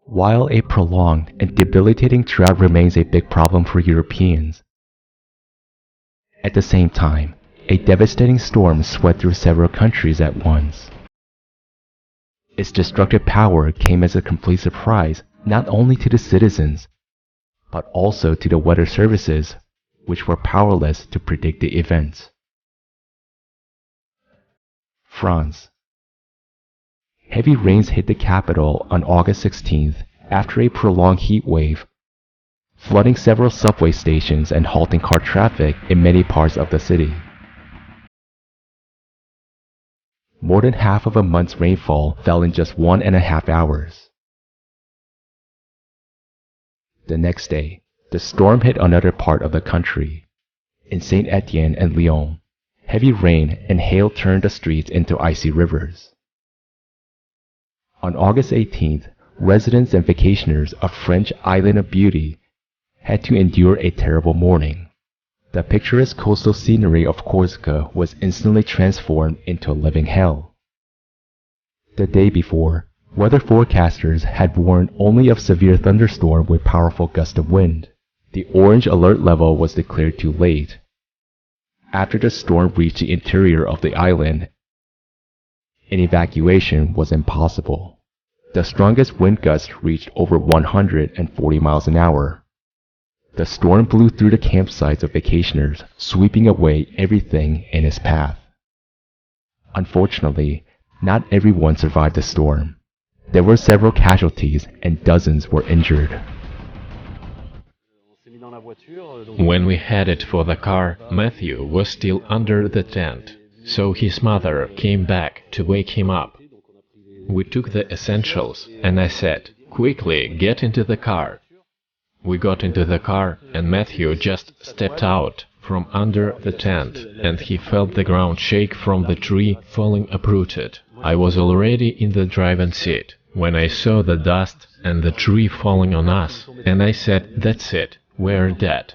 While a prolonged and debilitating drought remains a big problem for Europeans, at the same time, a devastating storm swept through several countries at once. Its destructive power came as a complete surprise not only to the citizens, but also to the weather services, which were powerless to predict the events. France. Heavy rains hit the capital on August 16th after a prolonged heat wave, flooding several subway stations and halting car traffic in many parts of the city. More than half of a month's rainfall fell in just 1.5 hours. The next day, the storm hit another part of the country. In Saint Etienne and Lyon, heavy rain and hail turned the streets into icy rivers. On August 18th, residents and vacationers of French Island of Beauty had to endure a terrible morning. The picturesque coastal scenery of Corsica was instantly transformed into a living hell. The day before, weather forecasters had warned only of severe thunderstorm with powerful gusts of wind. The orange alert level was declared too late. After the storm reached the interior of the island, an evacuation was impossible. The strongest wind gusts reached over 140 miles an hour. The storm blew through the campsites of vacationers, sweeping away everything in its path. Unfortunately, not everyone survived the storm. There were several casualties and dozens were injured. When we headed for the car, Matthew was still under the tent, so his mother came back to wake him up. We took the essentials, and I said, "Quickly, get into the car." We got into the car, and Matthew just stepped out from under the tent, and he felt the ground shake from the tree falling uprooted. I was already in the driving seat when I saw the dust and the tree falling on us, and I said, "That's it, we're dead."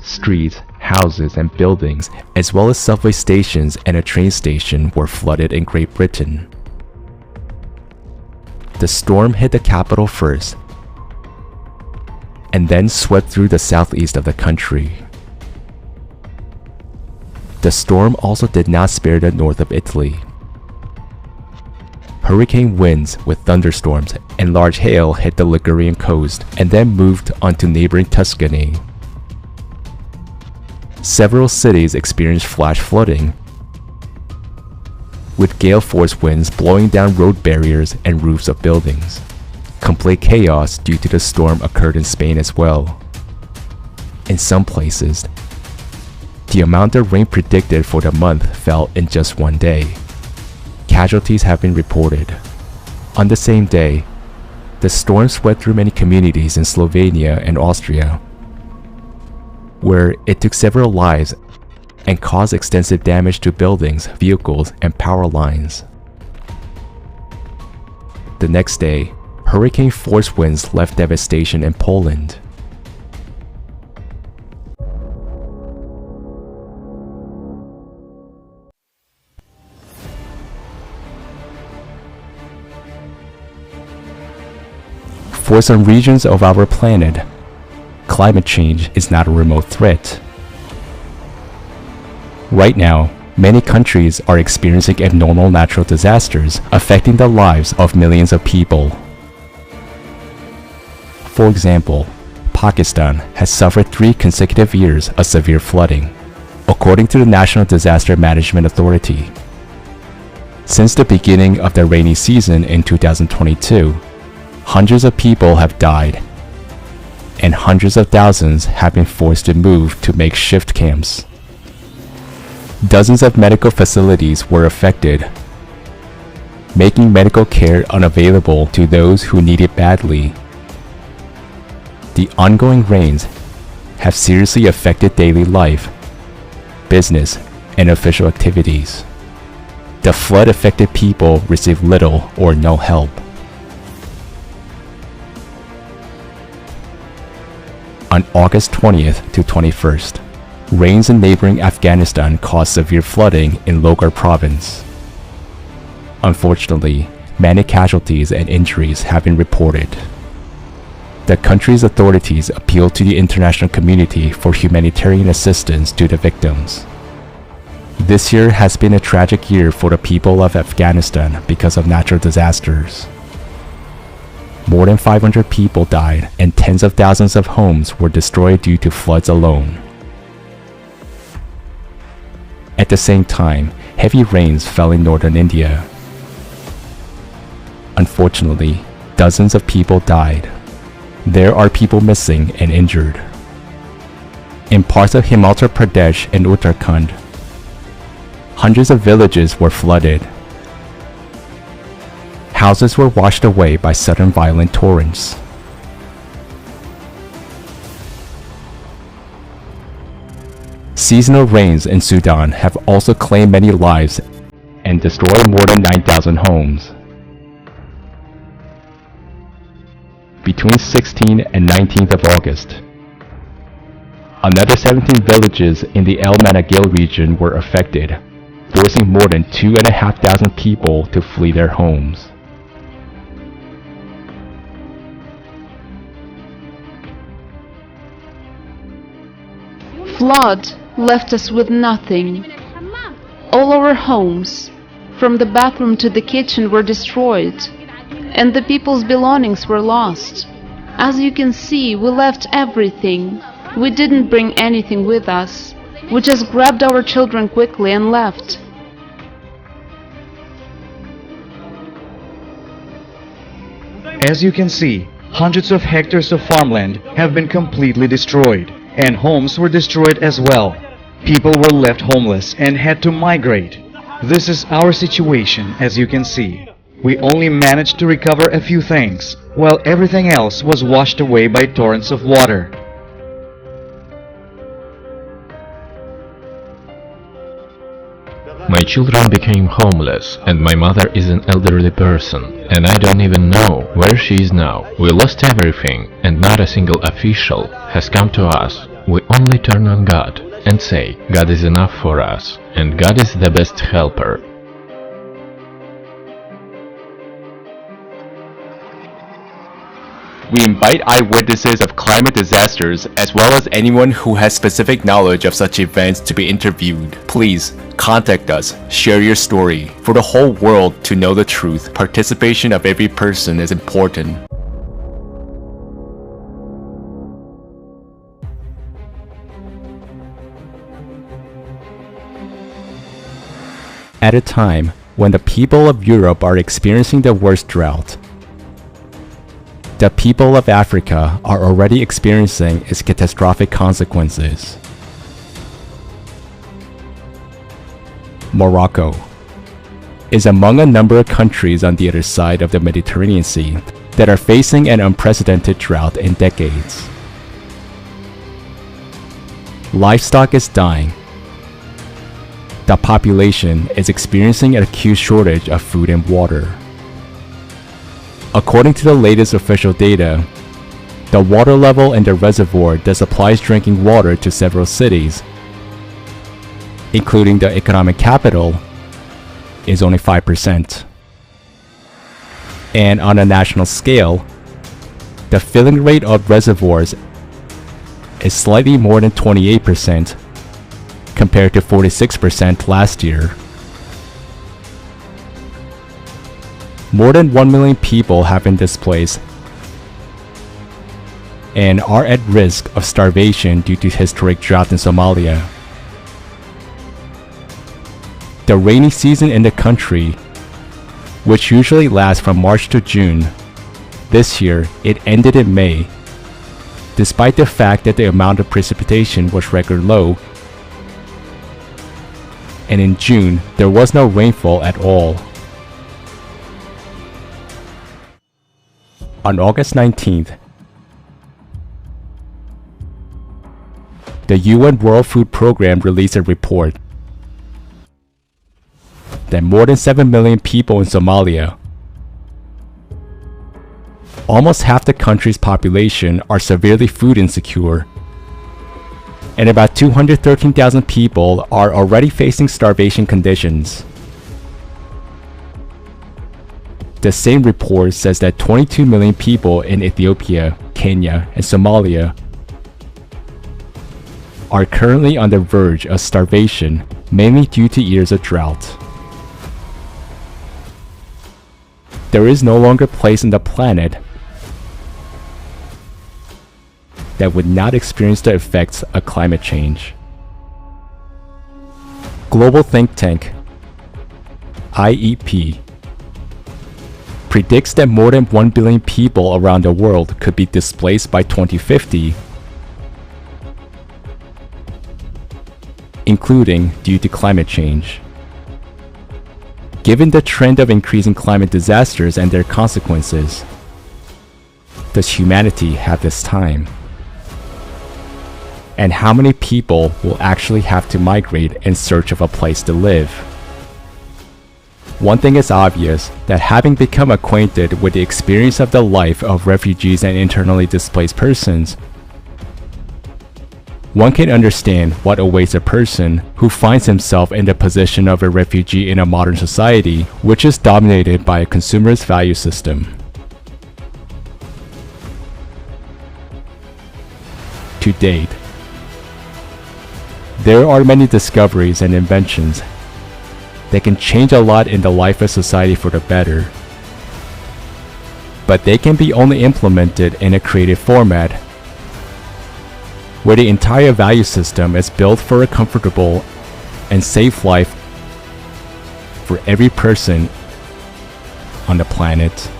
Streets, houses, and buildings, as well as subway stations and a train station, were flooded in Great Britain. The storm hit the capital first, and then swept through the southeast of the country. The storm also did not spare the north of Italy. Hurricane winds with thunderstorms and large hail hit the Ligurian coast and then moved onto neighboring Tuscany. Several cities experienced flash flooding, with gale force winds blowing down road barriers and roofs of buildings. Complete chaos due to the storm occurred in Spain as well. In some places, the amount of rain predicted for the month fell in just one day. Casualties have been reported. On the same day, the storm swept through many communities in Slovenia and Austria, where it took several lives and caused extensive damage to buildings, vehicles, and power lines. The next day, hurricane force winds left devastation in Poland. For some regions of our planet, climate change is not a remote threat. Right now, many countries are experiencing abnormal natural disasters affecting the lives of millions of people. For example, Pakistan has suffered 3 consecutive years of severe flooding, according to the National Disaster Management Authority. Since the beginning of the rainy season in 2022, hundreds of people have died, and hundreds of thousands have been forced to move to makeshift camps. Dozens of medical facilities were affected, making medical care unavailable to those who need it badly. The ongoing rains have seriously affected daily life, business, and official activities. The flood-affected people receive little or no help. On August 20th to 21st, rains in neighboring Afghanistan caused severe flooding in Logar province. Unfortunately, many casualties and injuries have been reported. The country's authorities appealed to the international community for humanitarian assistance to the victims. This year has been a tragic year for the people of Afghanistan because of natural disasters. More than 500 people died and tens of thousands of homes were destroyed due to floods alone. At the same time, heavy rains fell in northern India. Unfortunately, dozens of people died. There are people missing and injured. In parts of Himachal Pradesh and Uttarakhand, hundreds of villages were flooded. Houses were washed away by sudden violent torrents. Seasonal rains in Sudan have also claimed many lives and destroyed more than 9,000 homes. Between 16th and 19th of August, another 17 villages in the El Managil region were affected, forcing more than 2,500 people to flee their homes. Flood left us with nothing. All our homes, from the bathroom to the kitchen, were destroyed, and the people's belongings were lost. As you can see, we left everything. We didn't bring anything with us. We just grabbed our children quickly and left. As you can see, hundreds of hectares of farmland have been completely destroyed, and homes were destroyed as well. People were left homeless and had to migrate. This is our situation, as you can see. We only managed to recover a few things, while everything else was washed away by torrents of water. My children became homeless, and my mother is an elderly person, and I don't even know where she is now. We lost everything, and not a single official has come to us. We only turn on God and say, God is enough for us, and God is the best helper. We invite eyewitnesses of climate disasters as well as anyone who has specific knowledge of such events to be interviewed. Please contact us, share your story. For the whole world to know the truth, participation of every person is important. At a time when the people of Europe are experiencing the worst drought, the people of Africa are already experiencing its catastrophic consequences. Morocco is among a number of countries on the other side of the Mediterranean Sea that are facing an unprecedented drought in decades. Livestock is dying. The population is experiencing an acute shortage of food and water. According to the latest official data, the water level in the reservoir that supplies drinking water to several cities, including the economic capital, is only 5%. And on a national scale, the filling rate of reservoirs is slightly more than 28% compared to 46% last year. More than 1 million people have been displaced and are at risk of starvation due to historic drought in Somalia. The rainy season in the country, which usually lasts from March to June, this year it ended in May, despite the fact that the amount of precipitation was record low, and in June there was no rainfall at all. On August 19th, the UN World Food Programme released a report that more than 7 million people in Somalia, almost half the country's population, are severely food insecure, and about 213,000 people are already facing starvation conditions. The same report says that 22 million people in Ethiopia, Kenya, and Somalia are currently on the verge of starvation, mainly due to years of drought. There is no longer a place on the planet that would not experience the effects of climate change. Global think tank IEP predicts that more than 1 billion people around the world could be displaced by 2050, including due to climate change. Given the trend of increasing climate disasters and their consequences, does humanity have this time? And how many people will actually have to migrate in search of a place to live? One thing is obvious, that having become acquainted with the experience of the life of refugees and internally displaced persons, one can understand what awaits a person who finds himself in the position of a refugee in a modern society which is dominated by a consumerist value system. To date, there are many discoveries and inventions that can change a lot in the life of society for the better, but they can be only implemented in a creative format where the entire value system is built for a comfortable and safe life for every person on the planet.